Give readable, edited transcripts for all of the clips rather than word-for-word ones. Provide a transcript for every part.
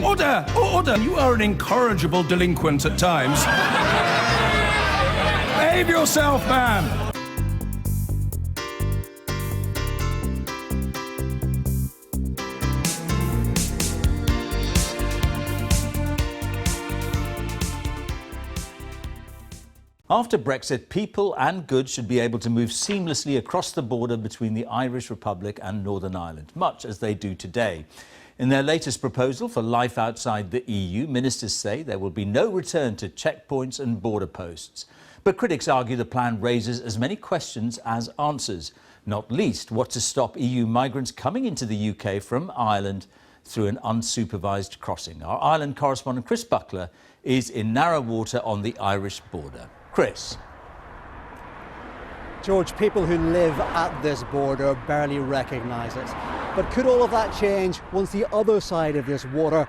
Order! Order! You are an incorrigible delinquent at times. Behave yourself, man! After Brexit, people and goods should be able to move seamlessly across the border between the Irish Republic and Northern Ireland, much as they do today. In their latest proposal for life outside the EU, ministers say there will be no return to checkpoints and border posts. But critics argue the plan raises as many questions as answers, not least what to stop EU migrants coming into the UK from Ireland through an unsupervised crossing. Our Ireland correspondent Chris Buckler is in narrow water on the Irish border. Chris. George, people who live at this border barely recognise it. But could all of that change once the other side of this water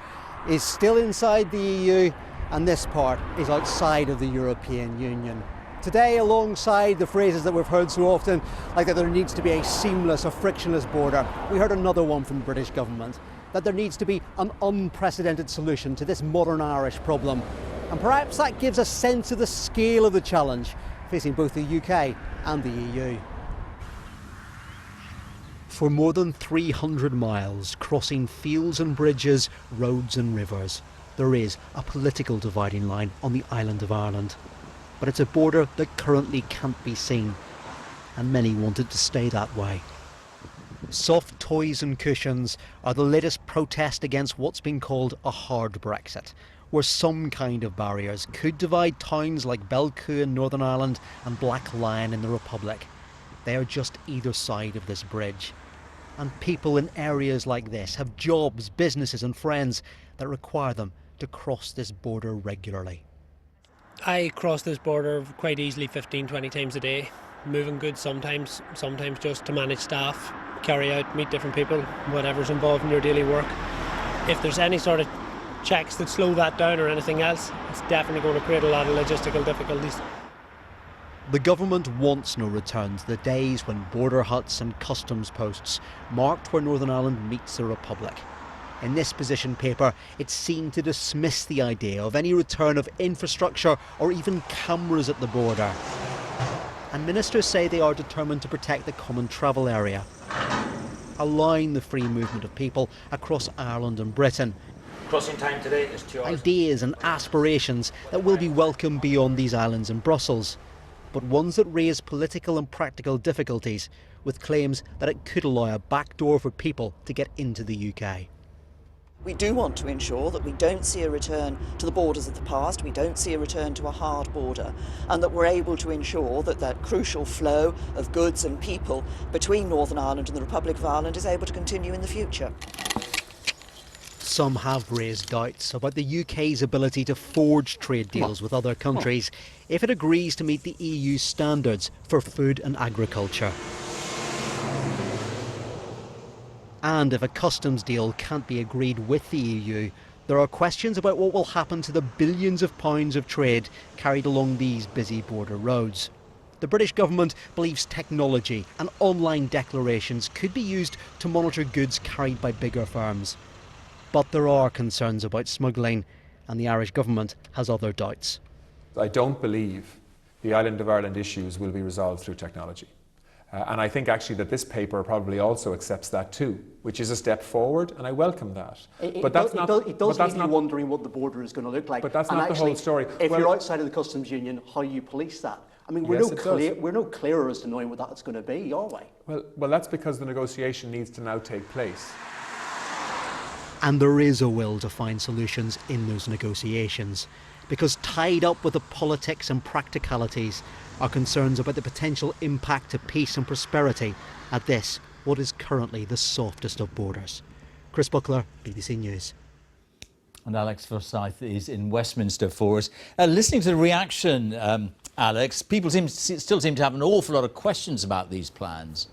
is still inside the EU and this part is outside of the European Union? Today, alongside the phrases that we've heard so often, like that there needs to be a seamless, a frictionless border, we heard another one from the British government, that there needs to be an unprecedented solution to this modern Irish problem. And perhaps that gives a sense of the scale of the challenge facing both the UK and the EU. For more than 300 miles, crossing fields and bridges, roads and rivers, there is a political dividing line on the island of Ireland. But it's a border that currently can't be seen, and many want it to stay that way. Soft toys and cushions are the latest protest against what's been called a hard Brexit, where some kind of barriers could divide towns like Belcoo in Northern Ireland and Black Lion in the Republic. They are just either side of this bridge. And people in areas like this have jobs, businesses and friends that require them to cross this border regularly. I cross this border quite easily 15, 20 times a day, moving goods sometimes just to manage staff, carry out, meet different people, whatever's involved in your daily work. If there's any sort of checks that slow that down or anything else, it's definitely going to create a lot of logistical difficulties. The government wants no return to the days when border huts and customs posts marked where Northern Ireland meets the Republic. In this position paper, it's seen to dismiss the idea of any return of infrastructure or even cameras at the border. And ministers say they are determined to protect the common travel area, allowing the free movement of people across Ireland and Britain. Crossing time today is 2 hours. Ideas and aspirations that will be welcome beyond these islands in Brussels, but ones that raise political and practical difficulties, with claims that it could allow a backdoor for people to get into the UK. We do want to ensure that we don't see a return to the borders of the past, we don't see a return to a hard border, and that we're able to ensure that that crucial flow of goods and people between Northern Ireland and the Republic of Ireland is able to continue in the future. Some have raised doubts about the UK's ability to forge trade deals with other countries if it agrees to meet the EU standards for food and agriculture. And if a customs deal can't be agreed with the EU, there are questions about what will happen to the billions of pounds of trade carried along these busy border roads. The British government believes technology and online declarations could be used to monitor goods carried by bigger firms. But there are concerns about smuggling, and the Irish government has other doubts. I don't believe the Island of Ireland issues will be resolved through technology. And I think actually that this paper probably also accepts that too, which is a step forward, and I welcome that. It does leave you wondering what the border is going to look like. But that's not the whole story. If you're outside of the customs union, how you police that? I mean, we're no clearer as to knowing what that's going to be, are we? Well, that's because the negotiation needs to now take place. And there is a will to find solutions in those negotiations, because tied up with the politics and practicalities are concerns about the potential impact to peace and prosperity at this, what is currently the softest of borders. Chris Buckler, BBC News. And Alex Forsyth is in Westminster for us. Listening to the reaction, Alex, people still seem to have an awful lot of questions about these plans.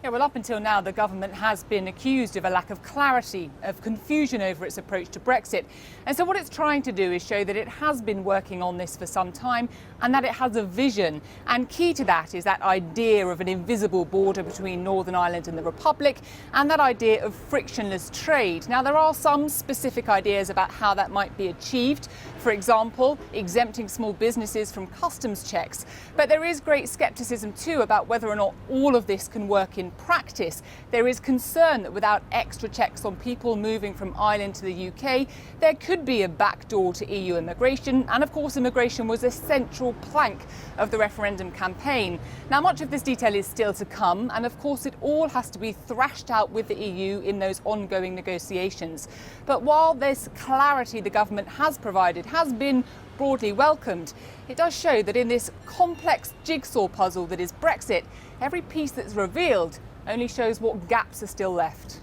Yeah, well, up until now, the government has been accused of a lack of clarity, of confusion over its approach to Brexit. And so what it's trying to do is show that it has been working on this for some time and that it has a vision. And key to that is that idea of an invisible border between Northern Ireland and the Republic and that idea of frictionless trade. Now, there are some specific ideas about how that might be achieved. For example, exempting small businesses from customs checks. But there is great scepticism too about whether or not all of this can work in practice. There is concern that without extra checks on people moving from Ireland to the UK, there could be a backdoor to EU immigration. And of course, immigration was a central plank of the referendum campaign. Now, much of this detail is still to come. And of course, it all has to be thrashed out with the EU in those ongoing negotiations. But while this clarity the government has provided has been broadly welcomed, it does show that in this complex jigsaw puzzle that is Brexit, every piece that's revealed only shows what gaps are still left.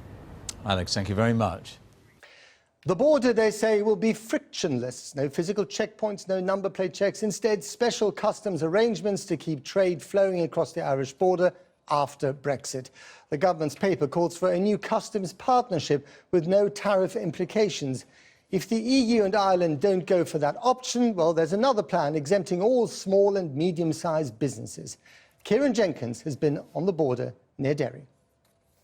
Alex, thank you very much. The border, they say, will be frictionless. No physical checkpoints, no number plate checks. Instead, special customs arrangements to keep trade flowing across the Irish border after Brexit. The government's paper calls for a new customs partnership with no tariff implications. If the EU and Ireland don't go for that option, well, there's another plan exempting all small and medium-sized businesses. Kieran Jenkins has been on the border near Derry.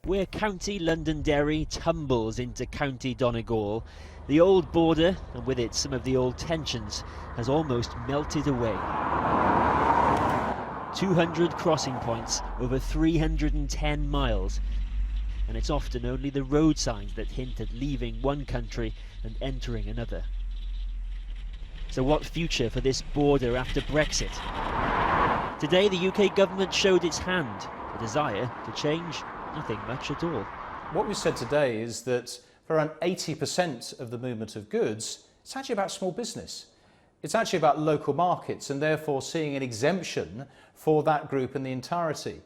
Where County Londonderry tumbles into County Donegal, the old border, and with it some of the old tensions, has almost melted away. 200 crossing points over 310 miles. And it's often only the road signs that hint at leaving one country and entering another. So what future for this border after Brexit? Today the UK government showed its hand, a desire to change nothing much at all. What we said today is that for around 80% of the movement of goods, it's actually about small business. It's actually about local markets and therefore seeing an exemption for that group in the entirety.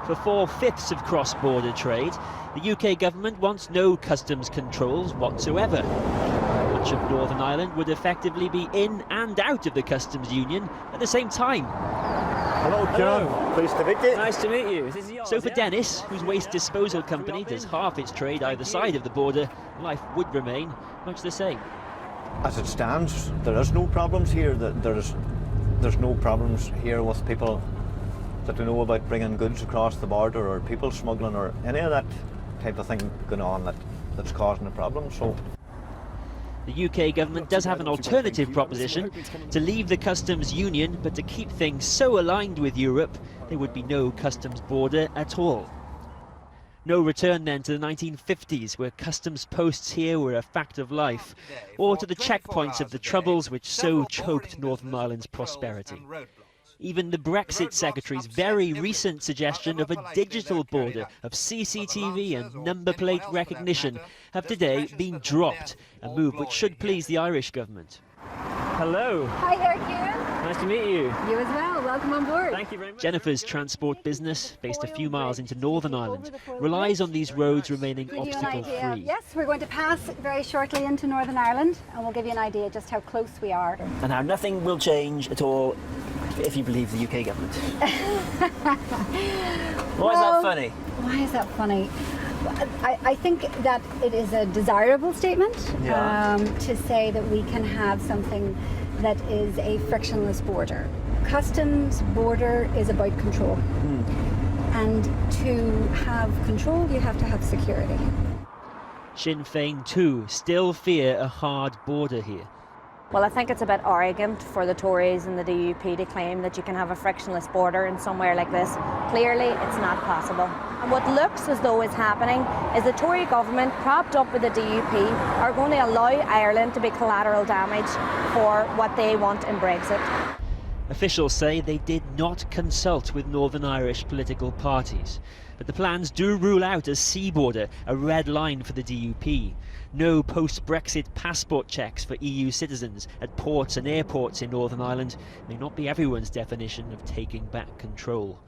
For 4/5 of cross-border trade, the UK government wants no customs controls whatsoever. Much of Northern Ireland would effectively be in and out of the customs union at the same time. Hello, Kieran. Pleased to meet you. Nice to meet you. This is yours, so for Dennis, whose waste disposal company does half its trade either side of the border, life would remain much the same. As it stands, there is no problems here. There's no problems here with people that we know about bringing goods across the border or people smuggling or any of that type of thing going on that's causing a problem. So the UK government does have an alternative proposition to leave the customs union, but to keep things so aligned with Europe, there would be no customs border at all. No return then to the 1950s, where customs posts here were a fact of life, or to the checkpoints of the Troubles which so choked Northern Ireland's prosperity. Even the Brexit Secretary's very recent suggestion of a digital border of CCTV and number plate recognition have today been dropped, a move which should please the Irish government. Hello. Hi there, Kieran. Nice to meet you. You as well. Welcome on board. Thank you very much. Jennifer's transport business, based a few miles into Northern Ireland, relies on these roads remaining obstacle-free. Yes, we're going to pass very shortly into Northern Ireland, and we'll give you an idea just how close we are. And now nothing will change at all if you believe the UK government. Why is that funny? Why is that funny? I think that it is a desirable statement to say that we can have something that is a frictionless border. Customs border is about control. And to have control, you have to have security. Sinn Féin too still fear a hard border here. Well, I think it's a bit arrogant for the Tories and the DUP to claim that you can have a frictionless border in somewhere like this. Clearly, it's not possible. And what looks as though is happening is the Tory government, propped up with the DUP, are going to allow Ireland to be collateral damage for what they want in Brexit. Officials say they did not consult with Northern Irish political parties. But the plans do rule out a sea border, a red line for the DUP. No post-Brexit passport checks for EU citizens at ports and airports in Northern Ireland may not be everyone's definition of taking back control.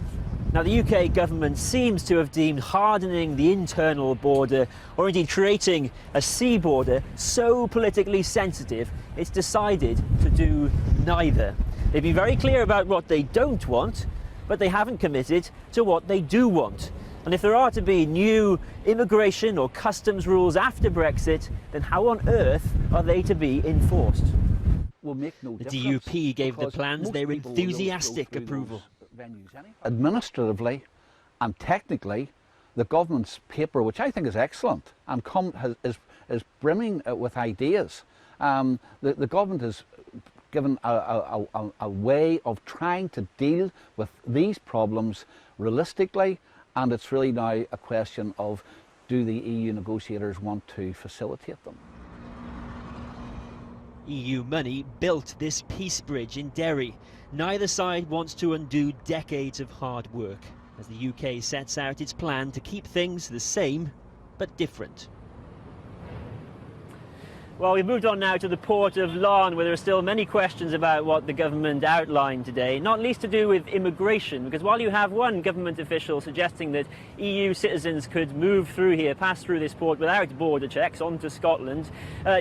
Now, the UK government seems to have deemed hardening the internal border, or indeed creating a sea border, so politically sensitive, it's decided to do neither. They've been very clear about what they don't want, but they haven't committed to what they do want. And if there are to be new immigration or customs rules after Brexit, then how on earth are they to be enforced? The DUP gave the plans their enthusiastic approval. Administratively and technically, the government's paper, which I think is excellent and is brimming with ideas, the government has given a way of trying to deal with these problems realistically, and it's really now a question of, do the EU negotiators want to facilitate them? EU money built this peace bridge in Derry. Neither side wants to undo decades of hard work as the UK sets out its plan to keep things the same but different. Well, we've moved on now to the port of Laugharne, where there are still many questions about what the government outlined today, not least to do with immigration, because while you have one government official suggesting that EU citizens could move through here, pass through this port without border checks onto Scotland,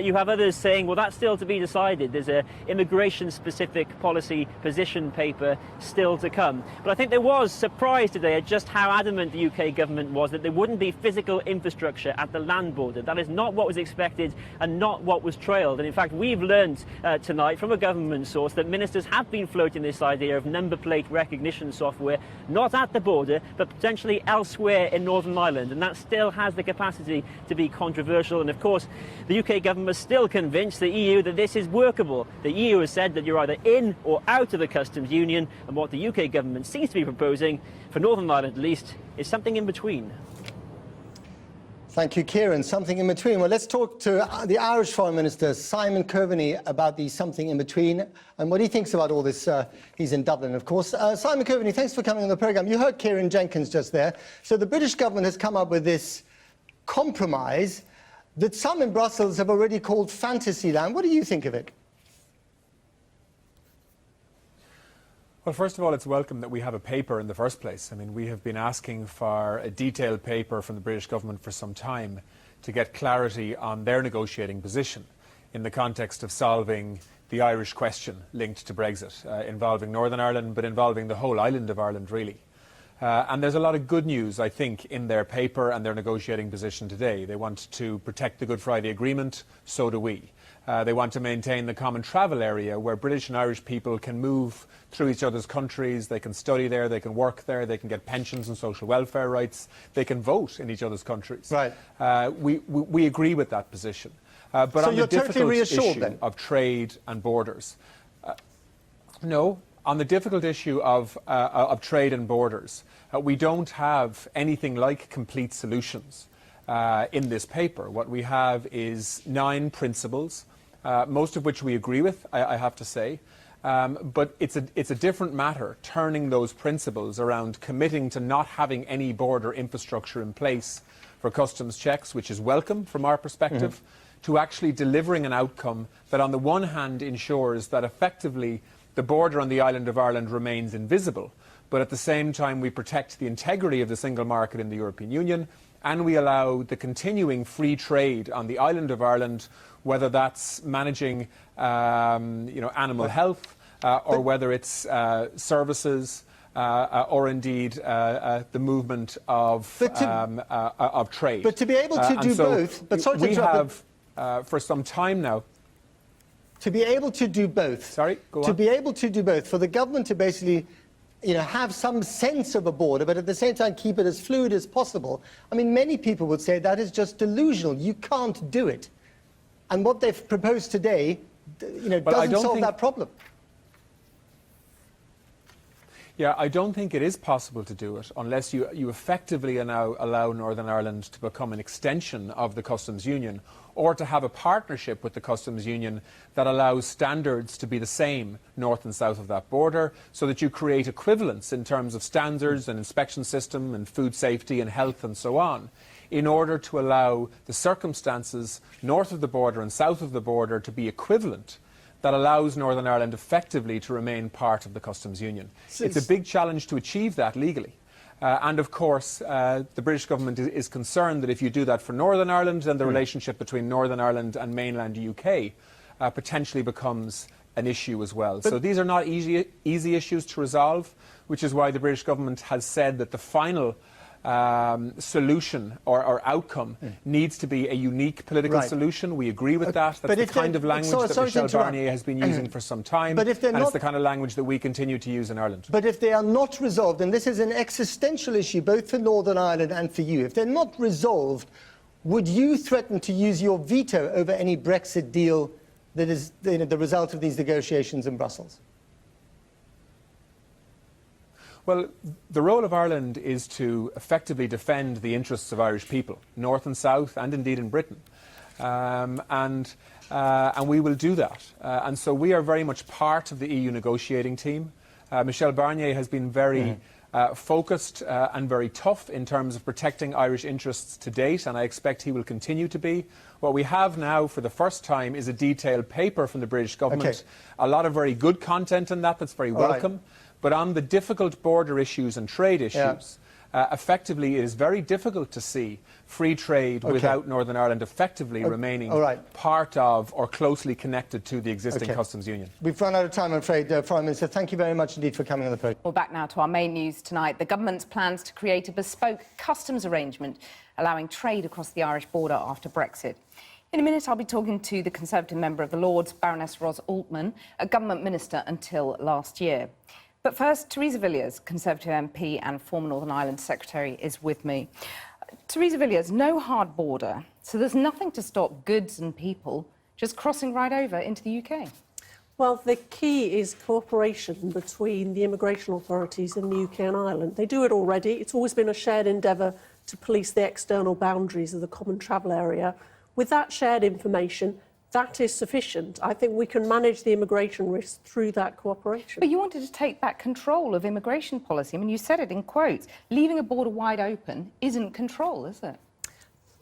you have others saying, well, that's still to be decided. There's an immigration-specific policy position paper still to come. But I think there was surprise today at just how adamant the UK government was that there wouldn't be physical infrastructure at the land border. That is not what was expected and not what was trailed. And in fact, we've learned tonight from a government source that ministers have been floating this idea of number plate recognition software, not at the border, but potentially elsewhere in Northern Ireland. And that still has the capacity to be controversial. And of course, the UK government is still convinced the EU that this is workable. The EU has said that you're either in or out of the customs union. And what the UK government seems to be proposing, for Northern Ireland at least, is something in between. Thank you, Kieran. Something in between. Well, let's talk to the Irish Foreign Minister, Simon Coveney, about the something in between and what he thinks about all this. He's in Dublin, of course. Simon Coveney, thanks for coming on the programme. You heard Kieran Jenkins just there. So the British government has come up with this compromise that some in Brussels have already called Fantasyland. What do you think of it? Well, first of all, it's welcome that we have a paper in the first place. I mean, we have been asking for a detailed paper from the British government for some time to get clarity on their negotiating position in the context of solving the Irish question linked to Brexit, involving Northern Ireland, but involving the whole island of Ireland, really. And there's a lot of good news, I think, in their paper and their negotiating position today. They want to protect the Good Friday Agreement, so do we. They want to maintain the common travel area where British and Irish people can move through each other's countries, they can study there, they can work there, they can get pensions and social welfare rights, they can vote in each other's countries. Right. We agree with that position. But so on you're the difficult totally reassured, issue then? of trade and borders, no. On the difficult issue of trade and borders, we don't have anything like complete solutions in this paper. What we have is 9 principles, most of which we agree with, I have to say. But it's a different matter, turning those principles around committing to not having any border infrastructure in place for customs checks, which is welcome from our perspective, to actually delivering an outcome that on the one hand ensures that effectively the border on the island of Ireland remains invisible, but at the same time we protect the integrity of the single market in the European Union, and we allow the continuing free trade on the island of Ireland, whether that's managing animal health or whether it's services or indeed the movement of trade. But to be able to do both, but sorry to interrupt, we have for some time now. To be able to do both. Sorry, go on. To be able to do both, for the government to basically, have some sense of a border, but at the same time keep it as fluid as possible. I mean, many people would say that is just delusional. You can't do it. And what they've proposed today, doesn't solve that problem. Yeah, I don't think it is possible to do it unless you effectively now allow Northern Ireland to become an extension of the customs union, or to have a partnership with the customs union that allows standards to be the same north and south of that border, so that you create equivalence in terms of standards and inspection system and food safety and health and so on, in order to allow the circumstances north of the border and south of the border to be equivalent, that allows Northern Ireland effectively to remain part of the customs union. It's a big challenge to achieve that legally. And of course, the British government is concerned that if you do that for Northern Ireland, then the relationship between Northern Ireland and mainland UK potentially becomes an issue as well. So these are not easy issues to resolve, which is why the British government has said that the final solution or outcome needs to be a unique political solution. We agree with that. That's the kind of language that Michel Barnier has been using for some time, and it's the kind of language that we continue to use in Ireland. But if they are not resolved, and this is an existential issue both for Northern Ireland and for you, if they're not resolved, would you threaten to use your veto over any Brexit deal that is the result of these negotiations in Brussels? Well, the role of Ireland is to effectively defend the interests of Irish people, north and south, and indeed in Britain. And we will do that. And so we are very much part of the EU negotiating team. Michel Barnier has been very focused and very tough in terms of protecting Irish interests to date, and I expect he will continue to be. What we have now for the first time is a detailed paper from the British government. A lot of very good content in that, that's very welcome. But on the difficult border issues and trade issues, effectively it is very difficult to see free trade without Northern Ireland effectively remaining part of or closely connected to the existing customs union. We've run out of time, I'm afraid, Prime Minister. Thank you very much indeed for coming on the programme. Well, back now to our main news tonight. The government's plans to create a bespoke customs arrangement allowing trade across the Irish border after Brexit. In a minute, I'll be talking to the Conservative member of the Lords, Baroness Ros Altman, a government minister until last year. But first, Theresa Villiers, Conservative MP and former Northern Ireland Secretary, is with me. Theresa Villiers, no hard border, so there's nothing to stop goods and people just crossing right over into the UK. Well, the key is cooperation between the immigration authorities in the UK and Ireland. They do it already. It's always been a shared endeavour to police the external boundaries of the common travel area. With that shared information, that is sufficient. I think we can manage the immigration risks through that cooperation. But you wanted to take back control of immigration policy. I mean, you said it in quotes. Leaving a border wide open isn't control, is it?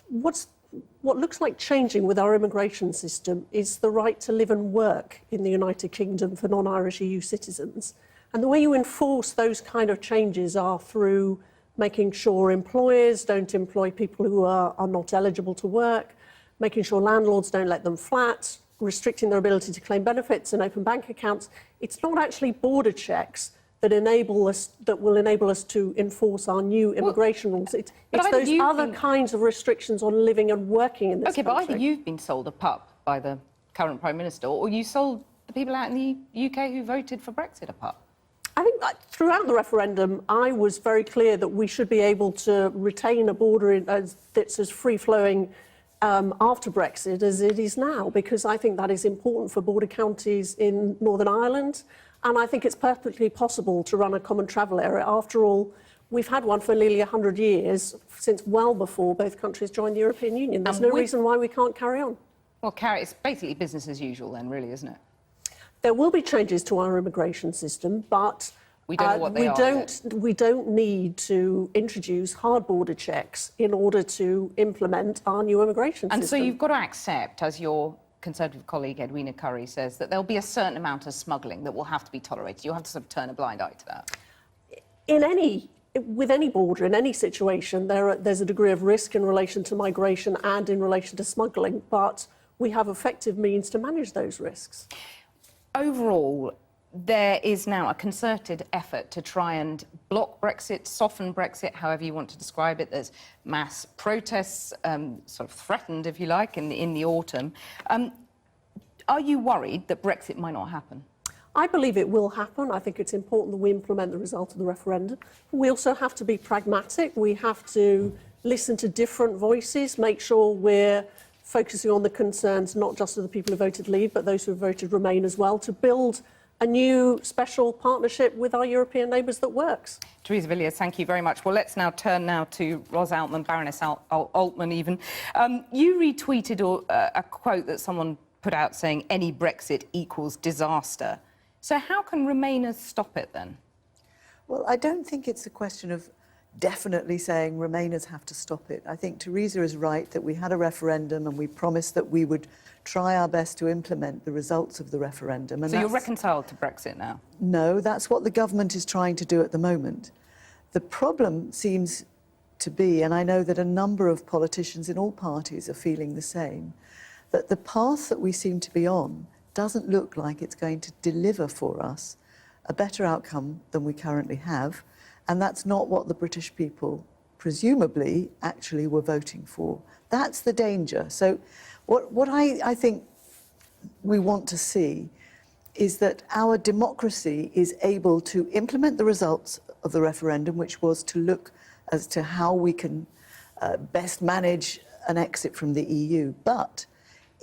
What looks like changing with our immigration system is the right to live and work in the United Kingdom for non-Irish EU citizens. And the way you enforce those kind of changes are through making sure employers don't employ people who are not eligible to work, making sure landlords don't let them flat, restricting their ability to claim benefits and open bank accounts. It's not actually border checks that will enable us to enforce our new immigration rules. It's those other kinds of restrictions on living and working in this country. But either you've been sold a pup by the current Prime Minister, or you sold the people out in the UK who voted for Brexit a pup. I think that throughout the referendum, I was very clear that we should be able to retain a border that's as free-flowing after Brexit as it is now, because I think that is important for border counties in Northern Ireland, and I think it's perfectly possible to run a common travel area. After all, we've had one for nearly 100 years, since well before both countries joined the European Union. There's no reason why we can't carry on. Well, Carrie, it's basically business as usual then, really, isn't it? There will be changes to our immigration system, but we don't know what they are. We don't need to introduce hard border checks in order to implement our new immigration system. And so you've got to accept, as your Conservative colleague Edwina Currie says, that there'll be a certain amount of smuggling that will have to be tolerated. You'll have to sort of turn a blind eye to that. With any border, in any situation, there's a degree of risk in relation to migration and in relation to smuggling, but we have effective means to manage those risks. Overall, there is now a concerted effort to try and block Brexit, soften Brexit, however you want to describe it. There's mass protests, sort of threatened, if you like, in the autumn. Are you worried that Brexit might not happen? I believe it will happen. I think it's important that we implement the result of the referendum. We also have to be pragmatic. We have to listen to different voices, make sure we're focusing on the concerns not just of the people who voted Leave, but those who have voted Remain as well, to build a new special partnership with our European neighbours that works. Theresa Villiers, thank you very much. Well, let's now turn to Ros Altman, Baroness Altman even. You retweeted a quote that someone put out saying, any Brexit equals disaster. So how can Remainers stop it then? Well, I don't think it's a question of definitely saying Remainers have to stop it. I think Theresa is right that we had a referendum and we promised that we would try our best to implement the results of the referendum. And so you're reconciled to Brexit now? No, that's what the government is trying to do at the moment. The problem seems to be, and I know that a number of politicians in all parties are feeling the same, that the path that we seem to be on doesn't look like it's going to deliver for us a better outcome than we currently have, and that's not what the British people presumably actually were voting for. That's the danger. So what I think we want to see is that our democracy is able to implement the results of the referendum, which was to look as to how we can best manage an exit from the EU. But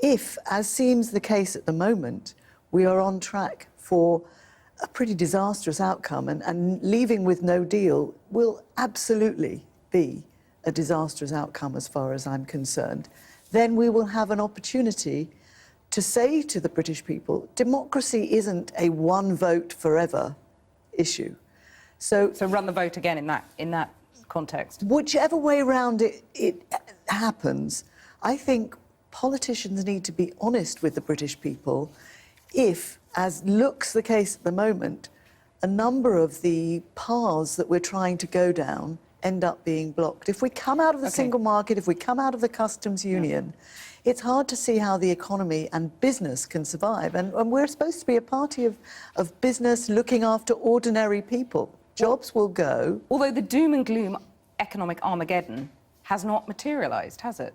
if, as seems the case at the moment, we are on track for a pretty disastrous outcome, and leaving with no deal will absolutely be a disastrous outcome as far as I'm concerned, then we will have an opportunity to say to the British people, democracy isn't a one vote forever issue. So run the vote again in that context. Whichever way around it happens, I think politicians need to be honest with the British people if, as looks the case at the moment, a number of the paths that we're trying to go down end up being blocked. If we come out of the single market, if we come out of the customs union, it's hard to see how the economy and business can survive. And we're supposed to be a party of business looking after ordinary people. Jobs will go. Although the doom and gloom economic Armageddon has not materialised, has it?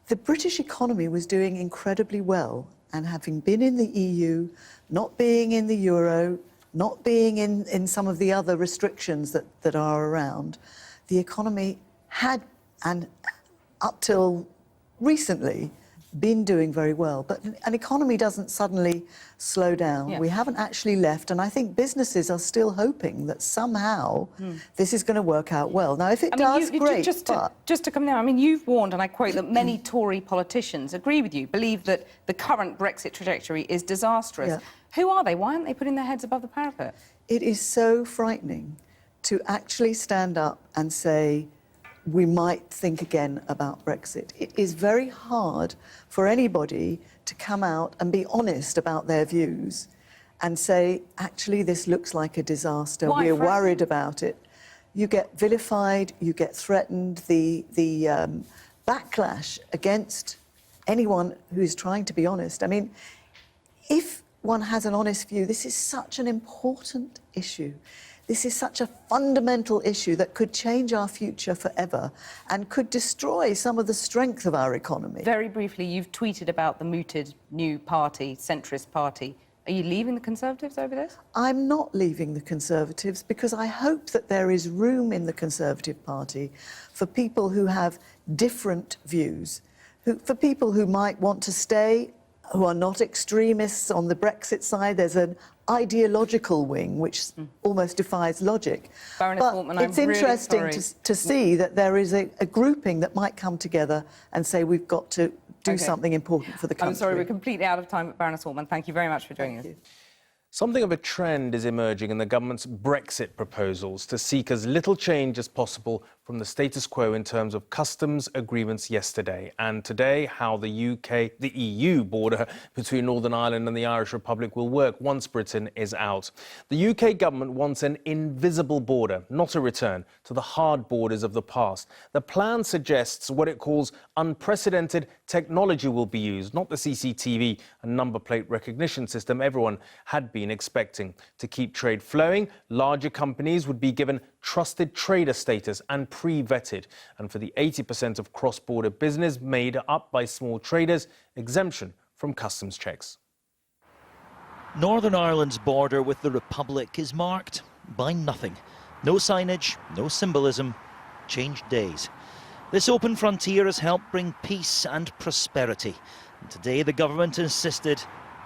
The British economy was doing incredibly well, and having been in the EU, not being in the euro, not being in some of the other restrictions that are around, the economy had, and up till recently, been doing very well. But an economy doesn't suddenly slow down. Yeah. We haven't actually left, and I think businesses are still hoping that somehow this is going to work out well. Now, if it does, great, just to come now, I mean, you've warned, and I quote, that many Tory politicians agree with you, believe that the current Brexit trajectory is disastrous. Yeah. Who are they? Why aren't they putting their heads above the parapet? It is so frightening to actually stand up and say, we might think again about Brexit. It is very hard for anybody to come out and be honest about their views and say, actually, this looks like a disaster. Why We're worried about it. You get vilified, you get threatened. The backlash against anyone who is trying to be honest. I mean, if one has an honest view, this is such an important issue. This is such a fundamental issue that could change our future forever and could destroy some of the strength of our economy. Very briefly, you've tweeted about the mooted new party, centrist party. Are you leaving the Conservatives over this? I'm not leaving the Conservatives because I hope that there is room in the Conservative Party for people who have different views, for people who might want to stay, who are not extremists on the Brexit side. There's an ideological wing which almost defies logic. Baroness But Waltman, it's I'm interesting really to see that there is a grouping that might come together and say we've got to do something important for the country. I'm sorry, we're completely out of time, Baroness Waltman. Thank you very much for joining us. Something of a trend is emerging in the government's Brexit proposals to seek as little change as possible from the status quo in terms of customs agreements yesterday. And today, how the EU border between Northern Ireland and the Irish Republic will work once Britain is out. The UK government wants an invisible border, not a return to the hard borders of the past. The plan suggests what it calls unprecedented technology will be used, not the CCTV and number plate recognition system everyone had been expecting. To keep trade flowing, larger companies would be given trusted trader status and pre-vetted. And for the 80% of cross-border business made up by small traders, exemption from customs checks. Northern Ireland's border with the Republic is marked by nothing. No signage, no symbolism, changed days. This open frontier has helped bring peace and prosperity. And today the government insisted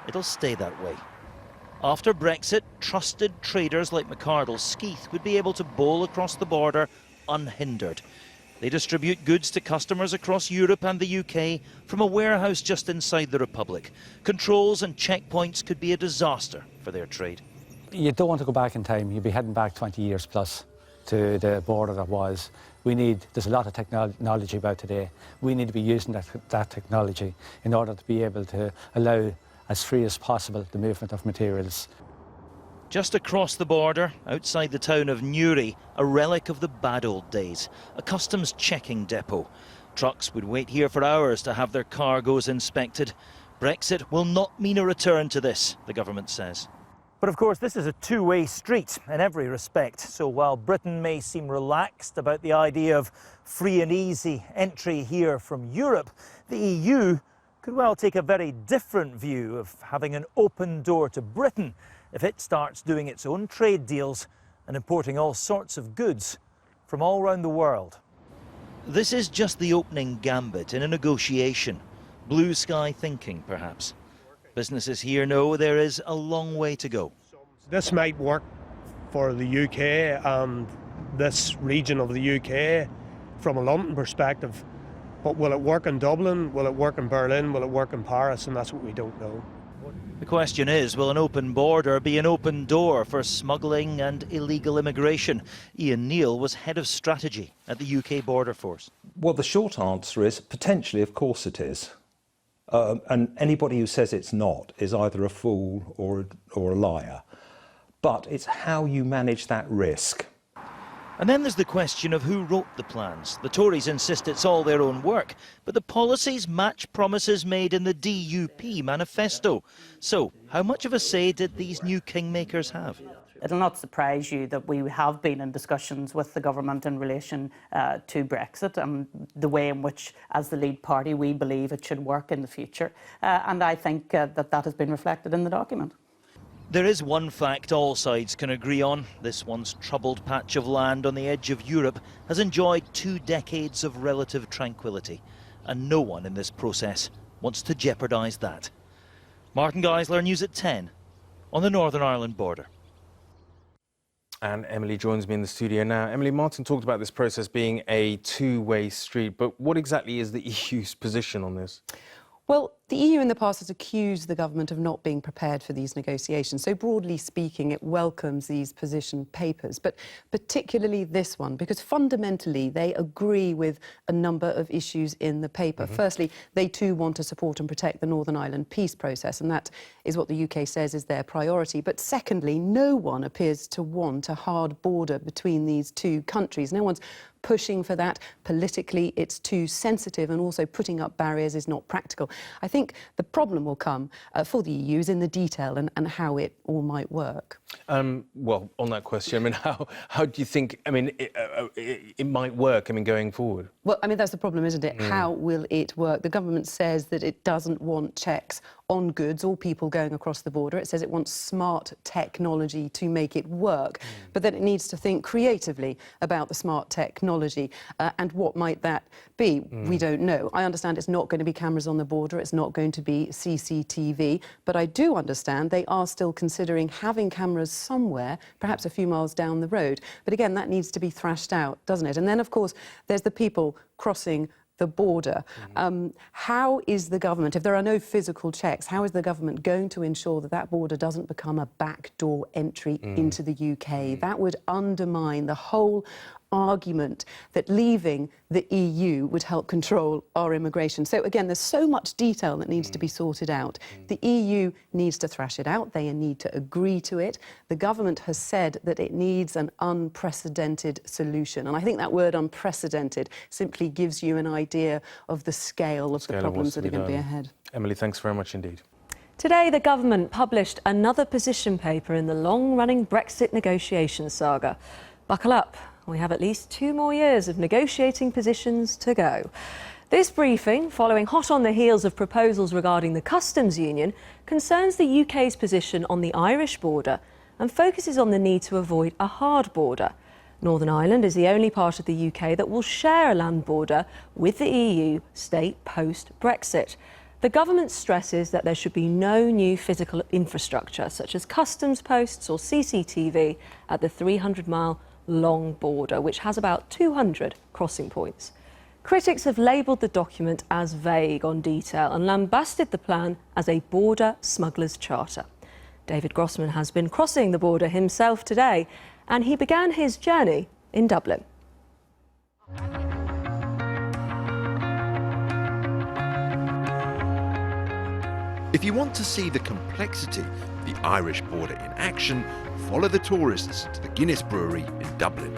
it'll stay that way. After Brexit, trusted traders like McArdle Skeith would be able to bowl across the border unhindered. They distribute goods to customers across Europe and the UK from a warehouse just inside the Republic. Controls and checkpoints could be a disaster for their trade. You don't want to go back in time. You'd be heading back 20 years plus to the border that was. There's a lot of technology about today. We need to be using that technology in order to be able to allow as free as possible the movement of materials. Just across the border, outside the town of Newry, a relic of the bad old days, a customs checking depot. Trucks would wait here for hours to have their cargoes inspected. Brexit will not mean a return to this, the government says. But of course, this is a two-way street in every respect. So while Britain may seem relaxed about the idea of free and easy entry here from Europe, the EU could well take a very different view of having an open door to Britain if it starts doing its own trade deals and importing all sorts of goods from all around the world. This is just the opening gambit in a negotiation. Blue sky thinking, perhaps. Businesses here know there is a long way to go. This might work for the UK and this region of the UK from a London perspective, but will it work in Dublin, will it work in Berlin, will it work in Paris, and that's what we don't know. The question is, will an open border be an open door for smuggling and illegal immigration? Ian Neal was head of strategy at the UK Border Force. Well, the short answer is potentially, of course it is. And anybody who says it's not is either a fool or a liar. But it's how you manage that risk. And then there's the question of who wrote the plans. The Tories insist it's all their own work, but the policies match promises made in the DUP manifesto. So, how much of a say did these new kingmakers have? It'll not surprise you that we have been in discussions with the government in relation to Brexit and the way in which, as the lead party, we believe it should work in the future. And I think that has been reflected in the document. There is one fact all sides can agree on. This once troubled patch of land on the edge of Europe has enjoyed 2 decades of relative tranquility. And no one in this process wants to jeopardise that. Martin Geisler, News at 10 on the Northern Ireland border. And Emily joins me in the studio now. Emily, Martin talked about this process being a two-way street, but what exactly is the EU's position on this? Well, the EU in the past has accused the government of not being prepared for these negotiations. So broadly speaking, it welcomes these position papers, but particularly this one, because fundamentally they agree with a number of issues in the paper. Firstly, they too want to support and protect the Northern Ireland peace process, and that is what the UK says is their priority. But secondly, no one appears to want a hard border between these two countries. No one's pushing for that. Politically, it's too sensitive, and also putting up barriers is not practical. I think the problem will come for the EU is in the detail and how it all might work. Well, on that question, I mean, how do you think, I mean, it might work, I mean, going forward? Well, I mean, that's the problem, isn't it? How will it work? The government says that it doesn't want checks on goods or people going across the border. It says it wants smart technology to make it work, but then it needs to think creatively about the smart technology and what might that be? We don't know. I understand it's not going to be cameras on the border, it's not going to be CCTV, but I do understand they are still considering having cameras somewhere, perhaps a few miles down the road. But again, that needs to be thrashed out, doesn't it? And then, of course, there's the people crossing the border. How is the government, if there are no physical checks, how is the government going to ensure that that border doesn't become a backdoor entry into the UK? That would undermine the whole argument that leaving the EU would help control our immigration. So again, there's so much detail that needs to be sorted out. The EU needs to thrash it out. They need to agree to it. The government has said that it needs an unprecedented solution. And I think that word unprecedented simply gives you an idea of the scale of the problems that are going to be ahead. Emily, thanks very much indeed. Today, the government published another position paper in the long-running Brexit negotiation saga. Buckle up. We have at least 2 more years of negotiating positions to go. This briefing, following hot on the heels of proposals regarding the customs union, concerns the UK's position on the Irish border and focuses on the need to avoid a hard border. Northern Ireland is the only part of the UK that will share a land border with the EU state post-Brexit. The government stresses that there should be no new physical infrastructure, such as customs posts or CCTV, at the 300-mile long border, which has about 200 crossing points. Critics have labelled the document as vague on detail and lambasted the plan as a border smuggler's charter. David Grossman has been crossing the border himself today, and he began his journey in Dublin. If you want to see the complexity of the Irish border in action, follow the tourists to the Guinness Brewery in Dublin.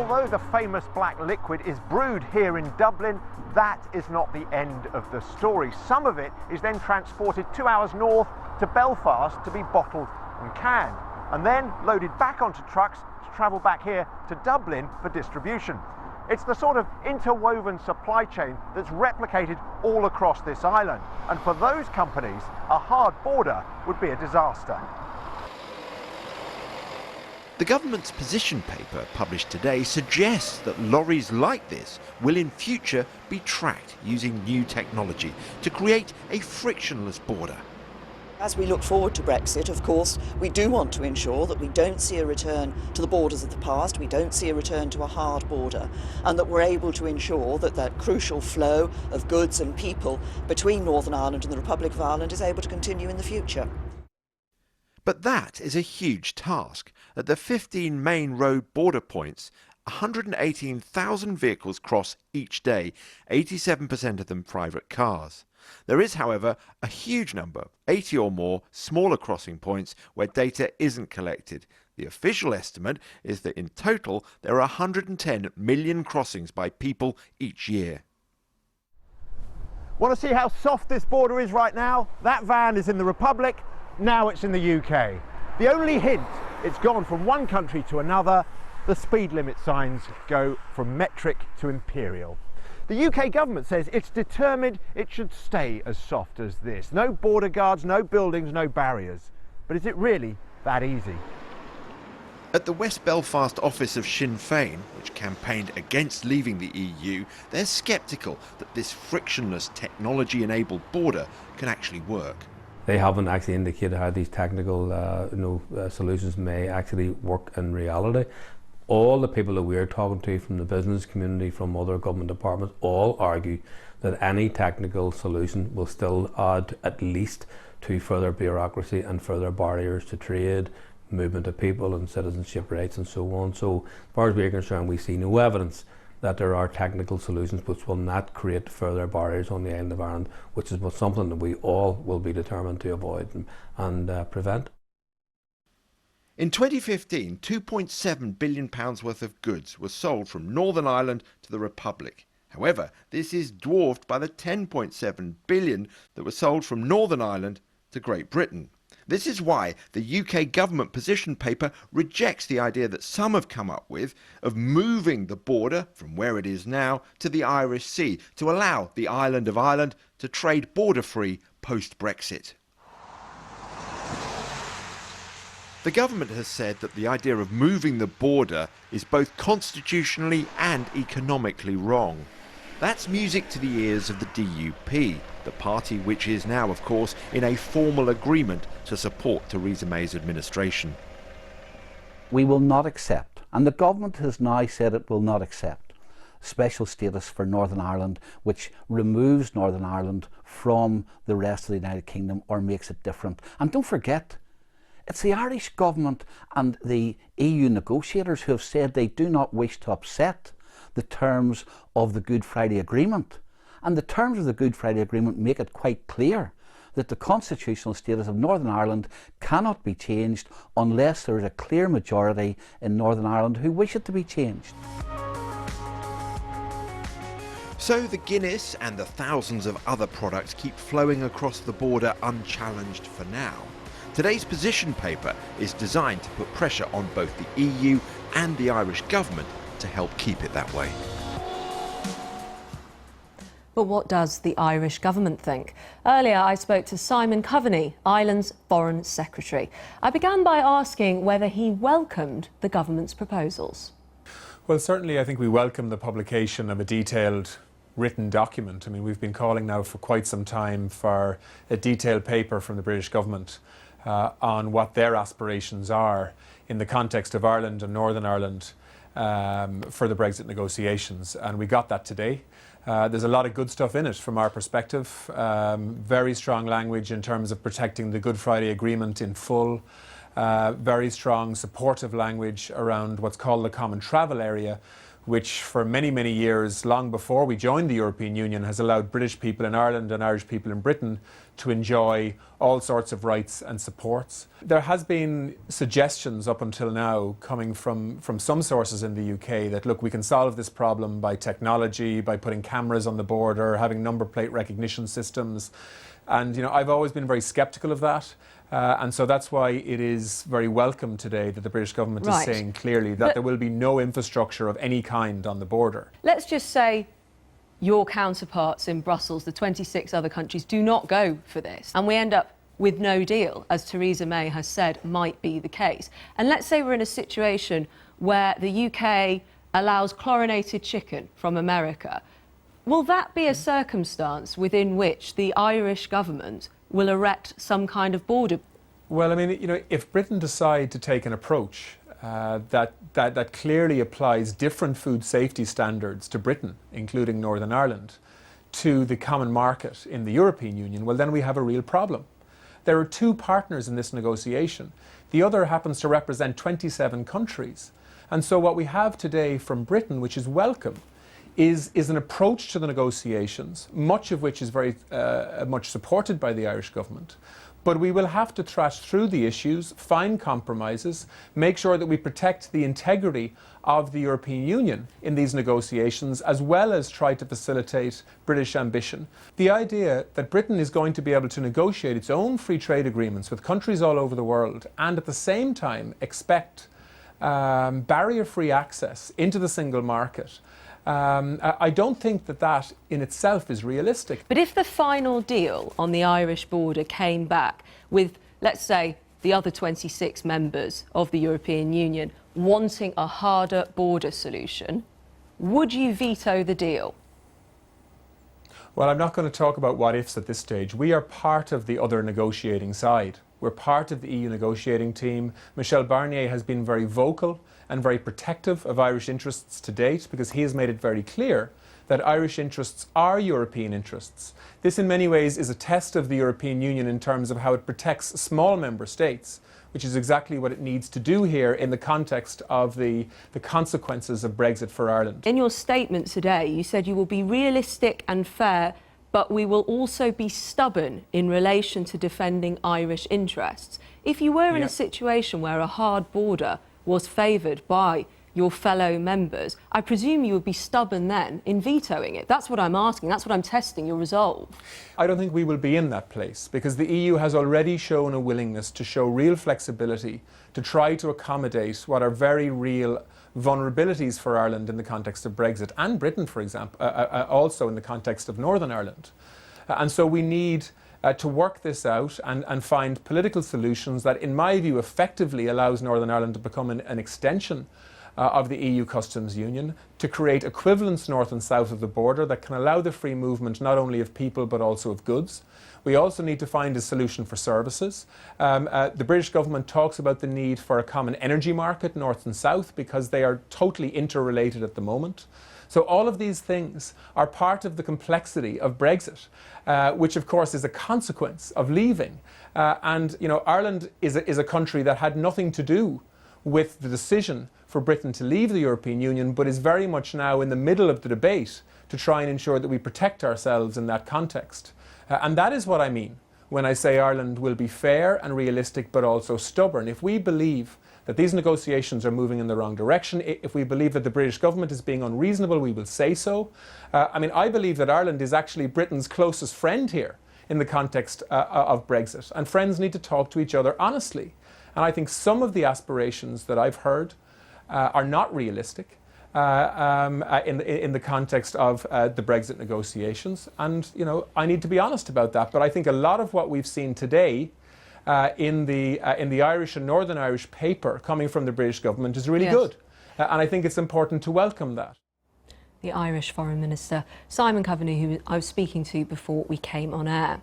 although the famous black liquid is brewed here in Dublin, that is not the end of the story. Some of it is then transported 2 hours north to Belfast to be bottled and canned, and then loaded back onto trucks to travel back here to Dublin for distribution. It's the sort of interwoven supply chain that's replicated all across this island, and for those companies, a hard border would be a disaster. The government's position paper published today suggests that lorries like this will in future be tracked using new technology to create a frictionless border. As we look forward to Brexit, of course, we do want to ensure that we don't see a return to the borders of the past, we don't see a return to a hard border, and that we're able to ensure that that crucial flow of goods and people between Northern Ireland and the Republic of Ireland is able to continue in the future. But that is a huge task. At the 15 main road border points, 118,000 vehicles cross each day, 87% of them private cars. There is, however, a huge number, 80 or more, smaller crossing points where data isn't collected. The official estimate is that in total there are 110 million crossings by people each year. Want to see how soft this border is right now? That van is in the Republic, now it's in the UK. The only hint, it's gone from one country to another. The speed limit signs go from metric to imperial. The UK government says it's determined it should stay as soft as this. No border guards, no buildings, no barriers. But is it really that easy? At the West Belfast office of Sinn Féin, which campaigned against leaving the EU, they're sceptical that this frictionless technology-enabled border can actually work. They haven't actually indicated how these technical solutions may actually work in reality. All the people that we're talking to from the business community, from other government departments, all argue that any technical solution will still add at least to further bureaucracy and further barriers to trade, movement of people and citizenship rights and so on. So as far as we're concerned, we see no evidence that there are technical solutions which will not create further barriers on the island of Ireland, which is something that we all will be determined to avoid and prevent. In 2015, £2.7 billion worth of goods were sold from Northern Ireland to the Republic. However, this is dwarfed by the £10.7 billion that were sold from Northern Ireland to Great Britain. This is why the UK government position paper rejects the idea that some have come up with of moving the border from where it is now to the Irish Sea to allow the island of Ireland to trade border-free post-Brexit. The government has said that the idea of moving the border is both constitutionally and economically wrong. That's music to the ears of the DUP, the party which is now, of course, in a formal agreement to support Theresa May's administration. We will not accept, and the government has now said it will not accept, special status for Northern Ireland which removes Northern Ireland from the rest of the United Kingdom or makes it different. And don't forget, it's the Irish government and the EU negotiators who have said they do not wish to upset the terms of the Good Friday Agreement. And the terms of the Good Friday Agreement make it quite clear that the constitutional status of Northern Ireland cannot be changed unless there is a clear majority in Northern Ireland who wish it to be changed. So the Guinness and the thousands of other products keep flowing across the border unchallenged for now. Today's position paper is designed to put pressure on both the EU and the Irish government to help keep it that way. But what does the Irish government think? Earlier, I spoke to Simon Coveney, Ireland's Foreign Secretary. I began by asking whether he welcomed the government's proposals. Well, certainly I think we welcome the publication of a detailed written document. I mean, we've been calling now for quite some time for a detailed paper from the British government on what their aspirations are in the context of Ireland and Northern Ireland for the Brexit negotiations. And we got that today. There's a lot of good stuff in it from our perspective. Very strong language in terms of protecting the Good Friday Agreement in full. Very strong supportive language around what's called the Common Travel Area, which for many, many years, long before we joined the European Union, has allowed British people in Ireland and Irish people in Britain to enjoy all sorts of rights and supports. There has been suggestions up until now coming from some sources in the UK that, look, we can solve this problem by technology, by putting cameras on the border, having number plate recognition systems. And, I've always been very sceptical of that. And so that's why it is very welcome today that the British government is saying clearly that there will be no infrastructure of any kind on the border. Let's just say your counterparts in Brussels, the 26 other countries, do not go for this, and we end up with no deal, as Theresa May has said might be the case. And let's say we're in a situation where the UK allows chlorinated chicken from America. Will that be a circumstance within which the Irish government will erect some kind of border? Well, I mean, if Britain decide to take an approach that clearly applies different food safety standards to Britain, including Northern Ireland, to the common market in the European Union, well, then we have a real problem. There are two partners in this negotiation. The other happens to represent 27 countries. And so what we have today from Britain, which is welcome, is an approach to the negotiations, much of which is very much supported by the Irish government. But we will have to thrash through the issues, find compromises, make sure that we protect the integrity of the European Union in these negotiations, as well as try to facilitate British ambition. The idea that Britain is going to be able to negotiate its own free trade agreements with countries all over the world and at the same time expect barrier-free access into the single market, I don't think that in itself is realistic. But if the final deal on the Irish border came back with, let's say, the other 26 members of the European Union wanting a harder border solution, would you veto the deal? Well, I'm not going to talk about what ifs at this stage. We are part of the other negotiating side. We're part of the EU negotiating team. Michel Barnier has been very vocal and very protective of Irish interests to date, because he has made it very clear that Irish interests are European interests. This in many ways is a test of the European Union in terms of how it protects small member states, which is exactly what it needs to do here in the context of the consequences of Brexit for Ireland. In your statement today, you said you will be realistic and fair, but we will also be stubborn in relation to defending Irish interests. If you were in a situation where a hard border was favoured by your fellow members, I presume you would be stubborn then in vetoing it. That's what I'm asking. That's what I'm testing, your resolve. I don't think we will be in that place, because the EU has already shown a willingness to show real flexibility, to try to accommodate what are very real vulnerabilities for Ireland in the context of Brexit, and Britain, for example, also in the context of Northern Ireland. And so we need to work this out and find political solutions that, in my view, effectively allows Northern Ireland to become an extension of the EU customs union, to create equivalence north and south of the border that can allow the free movement not only of people but also of goods. We also need to find a solution for services. The British government talks about the need for a common energy market north and south, because they are totally interrelated at the moment. So all of these things are part of the complexity of Brexit, which of course is a consequence of leaving. And Ireland is a country that had nothing to do with the decision for Britain to leave the European Union, but is very much now in the middle of the debate to try and ensure that we protect ourselves in that context. And that is what I mean when I say Ireland will be fair and realistic, but also stubborn. If we believe that these negotiations are moving in the wrong direction, if we believe that the British government is being unreasonable, we will say so. I believe that Ireland is actually Britain's closest friend here in the context of Brexit, and friends need to talk to each other honestly. And I think some of the aspirations that I've heard are not realistic in the context of the Brexit negotiations. And, I need to be honest about that. But I think a lot of what we've seen today in the Irish and Northern Irish paper coming from the British government is really good. And I think it's important to welcome that. The Irish Foreign Minister, Simon Coveney, who I was speaking to before we came on air.